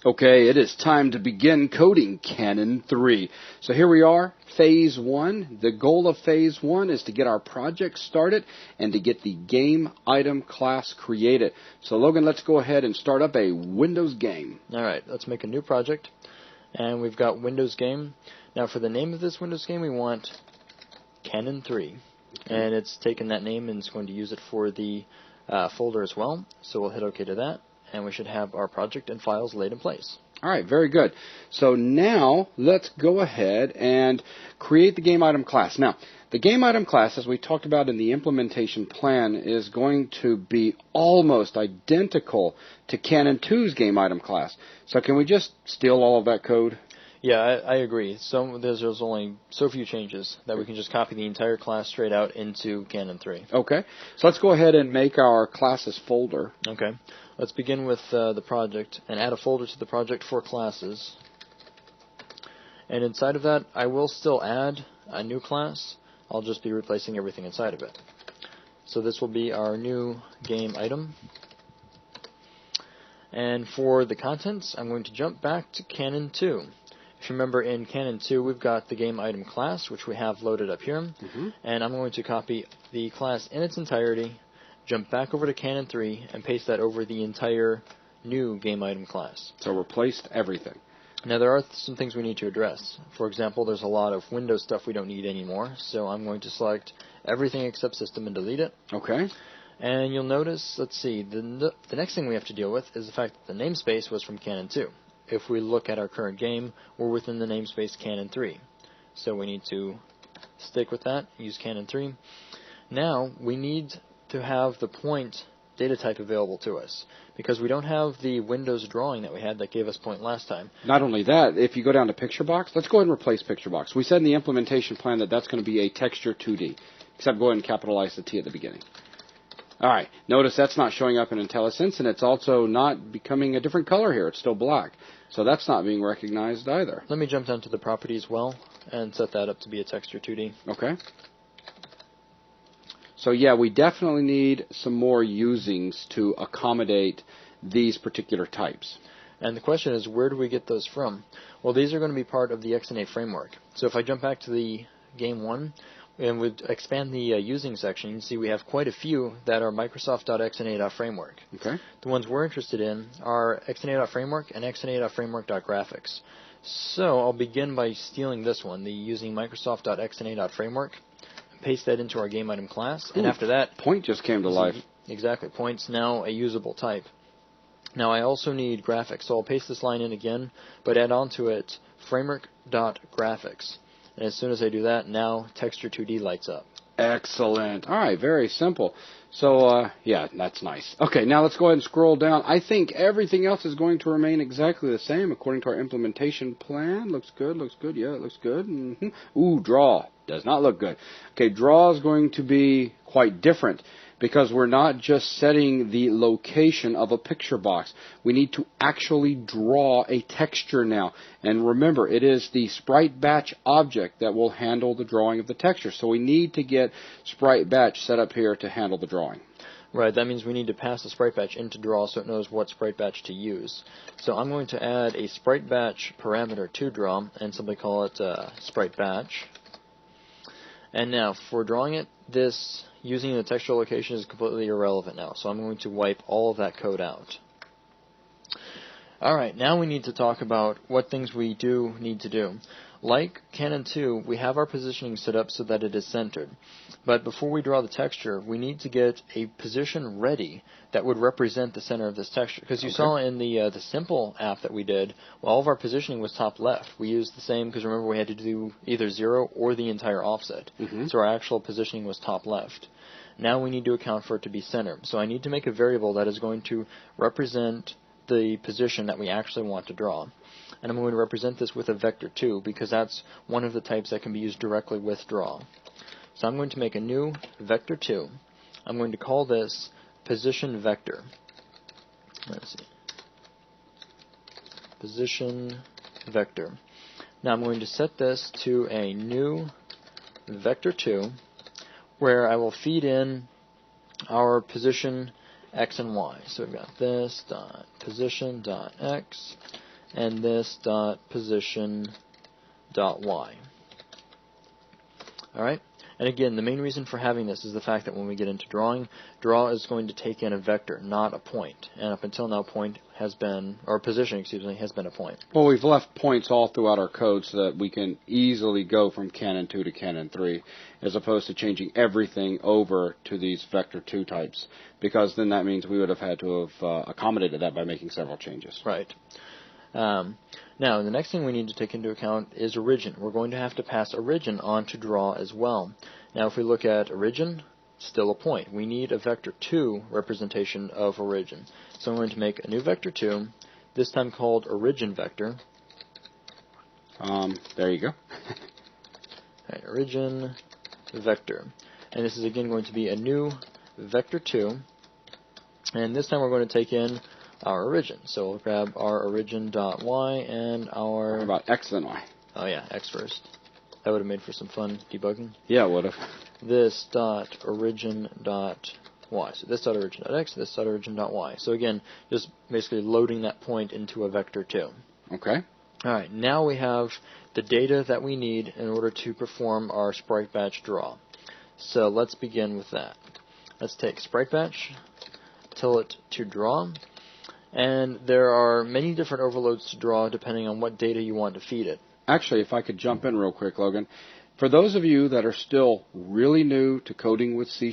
Okay, it is time to begin coding Canon 3. So here we are, Phase 1. The goal of Phase 1 is to get our project started and to get the GameItem class created. So Logan, let's go ahead and start up a Windows game. Alright, let's make a new project. And we've got Windows Game. Now for the name of this Windows game, we want Canon 3. And it's taken that name and it's going to use it for the folder as well. So we'll hit OK to that. And we should have our project and files laid in place. All right, very good. So now let's go ahead and create the GameItem class. Now, the GameItem class, as we talked about in the implementation plan, is going to be almost identical to Canon 2's GameItem class. So can we just steal all of that code? Yeah, I agree. There's only so few changes that we can just copy the entire class straight out into Canon 3. Okay, so let's go ahead and make our classes folder. Okay, let's begin with the project and add a folder to the project for classes. And inside of that, I will still add a new class. I'll just be replacing everything inside of it. So this will be our new game item. And for the contents, I'm going to jump back to Canon 2. If you remember, in Canon 2, we've got the GameItem class, which we have loaded up here. And I'm going to copy the class in its entirety, jump back over to Canon 3, and paste that over the entire new GameItem class. So replaced everything. Now, there are some things we need to address. For example, there's a lot of Windows stuff we don't need anymore, so I'm going to select everything except System and delete it. Okay. And you'll notice, let's see, the next thing we have to deal with is the fact that the namespace was from Canon 2. If we look at our current game, we're within the namespace Canon 3. So we need to stick with that, use Canon 3. Now, we need to have the point data type available to us, because we don't have the Windows drawing that we had that gave us point last time. Not only that, if you go down to Picture Box, let's go ahead and replace Picture Box. We said in the implementation plan that that's going to be a texture 2D, except go ahead and capitalize the T at the beginning. All right, notice that's not showing up in IntelliSense, and it's also not becoming a different color here. It's still black. So that's not being recognized either. Let me jump down to the properties well and set that up to be a texture 2D. Okay. So yeah, we definitely need some more usings to accommodate these particular types. And the question is, where do we get those from? Well, these are going to be part of the XNA framework. So if I jump back to the game 1, and we expand the using section, you can see we have quite a few that are Microsoft.xna.framework. Okay. The ones we're interested in are XNA.framework and XNA.framework.graphics. So I'll begin by stealing this one, the using Microsoft.xna.framework, and paste that into our GameItem class. Ooh, and after that, point just came to life. Exactly, point's now a usable type. Now I also need graphics, so I'll paste this line in again, but add on to it framework.graphics. And as soon as I do that, now Texture 2D lights up. Excellent. All right, very simple. So, yeah, that's nice. Okay, now let's go ahead and scroll down. I think everything else is going to remain exactly the same according to our implementation plan. Looks good, looks good. Yeah, it looks good. Ooh, draw. Does not look good. Okay, draw is going to be quite different, because we're not just setting the location of a picture box. We need to actually draw a texture now. And remember, it is the sprite batch object that will handle the drawing of the texture. So we need to get sprite batch set up here to handle the drawing. Right, that means we need to pass the sprite batch into draw so it knows what sprite batch to use. So I'm going to add a sprite batch parameter to draw and simply call it sprite batch. And now, for drawing it, this using the textual location is completely irrelevant now, so I'm going to wipe all of that code out. Alright, now we need to talk about what things we do need to do. Like Canon 2, we have our positioning set up so that it is centered. But before we draw the texture, we need to get a position ready that would represent the center of this texture. Because you saw in the simple app that we did, well, all of our positioning was top left. We used the same, because remember we had to do either 0 or the entire offset. So our actual positioning was top left. Now we need to account for it to be center. So I need to make a variable that is going to represent the position that we actually want to draw. And I'm going to represent this with a vector 2, because that's one of the types that can be used directly with draw. So I'm going to make a new vector 2. I'm going to call this position vector. Let's see. Position vector. Now I'm going to set this to a new vector 2, where I will feed in our position x and y. So we've got this dot position dot x, and this dot position dot y. Alright, and again, the main reason for having this is the fact that when we get into drawing, draw is going to take in a vector, not a point. And up until now, point has been, or position, excuse me, has been a point. Well, we've left points all throughout our code so that we can easily go from Canon 2 to Canon 3, as opposed to changing everything over to these vector 2 types, because then that means we would have had to have accommodated that by making several changes. Right. Now, the next thing we need to take into account is origin. We're going to have to pass origin on to draw as well. Now, if we look at origin, still a point. We need a vector 2 representation of origin. So I'm going to make a new vector 2, this time called origin vector. There you go. Right, origin vector. And this is again going to be a new vector 2. And this time we're going to take in our origin. So we'll grab our origin.y and our... How about x then y? Oh yeah, x first. That would have made for some fun debugging. Yeah, it would have. This dot origin dot y. So this dot origin dot x, this dot origin dot y. So again, just basically loading that point into a vector 2. Okay. Alright, now we have the data that we need in order to perform our sprite batch draw. So let's begin with that. Let's take sprite batch, tell it to draw, and there are many different overloads to draw depending on what data you want to feed it. Actually, if I could jump in real quick, Logan. For those of you that are still really new to coding with C#,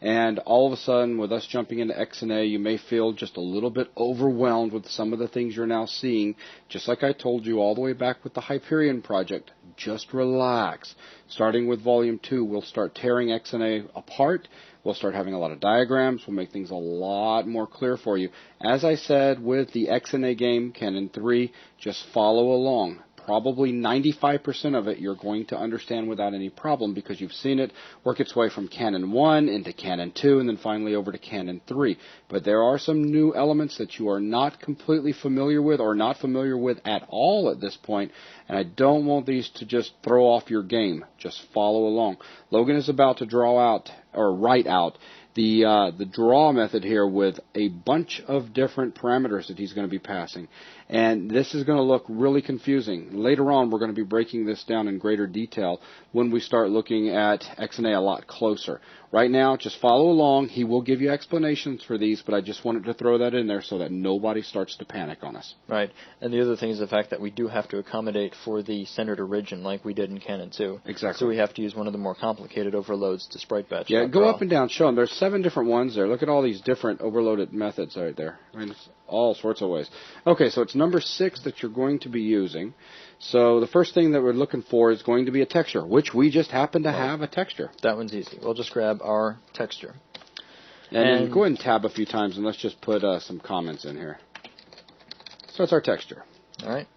and all of a sudden with us jumping into XNA, you may feel just a little bit overwhelmed with some of the things you're now seeing. Just like I told you all the way back with the Hyperion project, just relax. Starting with Volume 2, we'll start tearing XNA apart. We'll start having a lot of diagrams. We'll make things a lot more clear for you. As I said with the XNA game, Canon 3, just follow along. Probably 95% of it you're going to understand without any problem because you've seen it work its way from Canon 1 into Canon 2 and then finally over to Canon 3. But there are some new elements that you are not completely familiar with or not familiar with at all at this point, and I don't want these to just throw off your game. Just follow along. Logan is about to draw out or write out the draw method here with a bunch of different parameters that he's going to be passing. And this is going to look really confusing. Later on, we're going to be breaking this down in greater detail when we start looking at XNA a lot closer. Right now, just follow along. He will give you explanations for these, but I just wanted to throw that in there so that nobody starts to panic on us. Right. And the other thing is the fact that we do have to accommodate for the centered origin like we did in Canon 2. Exactly. So we have to use one of the more complicated overloads to sprite batch. Yeah, go up and down. Show them. There's 7 different ones there. Look at all these different overloaded methods right there. I mean, it's all sorts of ways. Okay, so it's number 6 that you're going to be using. So the first thing that we're looking for is going to be a texture, which we just happen to have a texture. That one's easy. We'll just grab our texture. And go ahead and tab a few times, and let's just put some comments in here. So it's our texture. All right.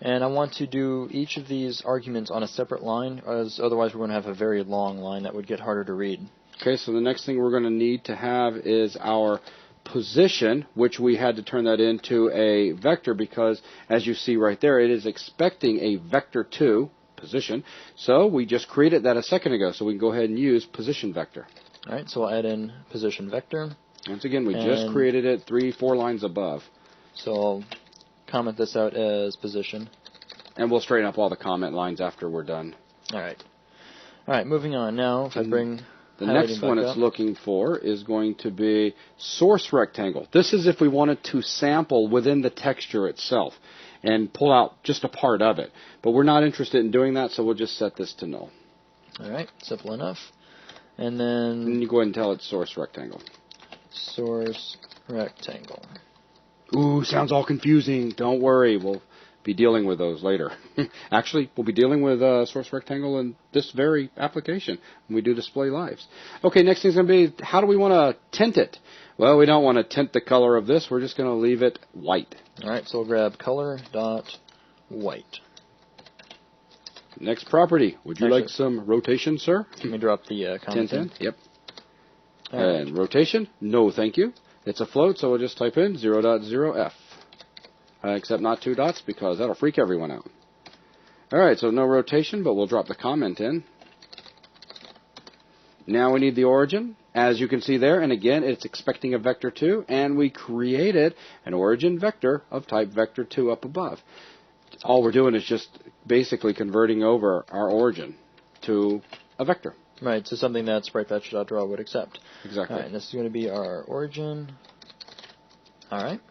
And I want to do each of these arguments on a separate line, as otherwise we're going to have a very long line that would get harder to read. Okay, so the next thing we're going to need to have is our position, which we had to turn that into a vector because, as you see right there, it is expecting a vector 2 position. So we just created that a second ago, so we can go ahead and use position vector. All right, so we'll add in position vector. Once again, we just created it 3-4 lines above. So I'll comment this out as position. And we'll straighten up all the comment lines after we're done. All right. All right, moving on. Now, if I bring the next one it's looking for is going to be source rectangle. This is if we wanted to sample within the texture itself and pull out just a part of it. But we're not interested in doing that, so we'll just set this to null. All right, simple enough. And then you go ahead and tell it source rectangle. Source rectangle. Ooh, sounds all confusing. Don't worry, we'll be dealing with those later. Actually, we'll be dealing with source rectangle in this very application when we do display lives. Okay, next thing's going to be, how do we want to tint it? Well, we don't want to tint the color of this. We're just going to leave it white. All right, so we'll grab color dot white. Next property. Would you like some rotation, sir? Let me drop the comment in. Yep. And rotation? No, thank you. It's a float, so we'll just type in 0.0f. Except not 2 dots, because that'll freak everyone out. All right, so no rotation, but we'll drop the comment in. Now we need the origin, as you can see there, and again, it's expecting a vector 2, and we created an origin vector of type vector 2 up above. All we're doing is just basically converting over our origin to a vector. Right, so something that spriteFetch.draw would accept. Exactly. All right, this is going to be our origin. All right.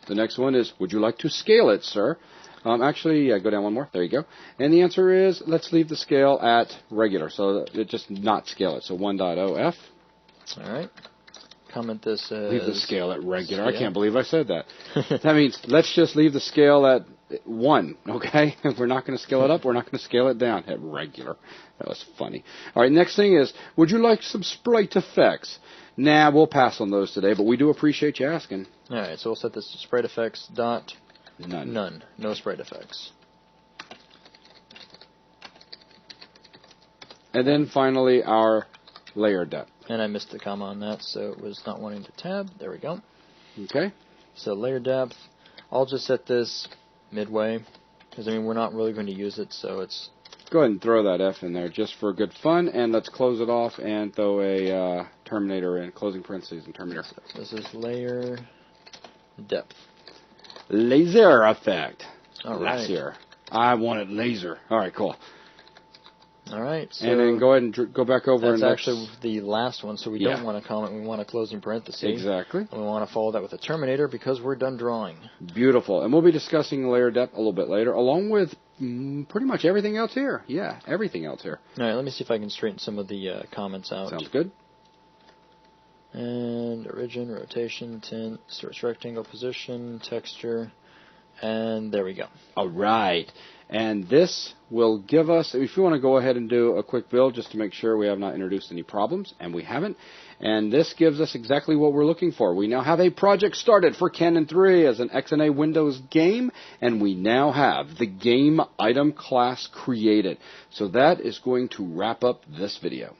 The next one is, would you like to scale it, sir? Actually, go down one more. There you go. And the answer is, let's leave the scale at regular. So it just not scale it. So 1.0f. All right. Comment this as... Leave the scale at regular. Scale. I can't believe I said that. That means let's just leave the scale at 1, okay? If we're not going to scale it up, we're not going to scale it down at regular. That was funny. All right, next thing is, would you like some sprite effects? Nah, we'll pass on those today, but we do appreciate you asking. All right, so we'll set this to sprite effects dot None. none. No sprite effects. And then finally, our layer depth. And I missed the comma on that, so it was not wanting to tab. There we go. Okay. So layer depth, I'll just set this midway, because I mean we're not really going to use it, so it's... Go ahead and throw that F in there just for good fun, and let's close it off and throw a terminator in, closing parentheses and terminator. So this is layer depth. Laser effect. All right. Laser. I wanted laser. All right, cool. All right. So and then go ahead and go back over. That's actually the last one, so we don't want a comment. We want a closing parenthesis. Exactly. And we want to follow that with a terminator because we're done drawing. Beautiful. And we'll be discussing layer depth a little bit later, along with pretty much everything else here. Yeah, everything else here. All right, let me see if I can straighten some of the comments out. Sounds good. And origin, rotation, tint, source rectangle position, texture, and there we go. All right. And this will give us, if you want to go ahead and do a quick build just to make sure we have not introduced any problems, and we haven't. And this gives us exactly what we're looking for. We now have a project started for Canon 3 as an XNA Windows game, and we now have the GameItem class created. So that is going to wrap up this video.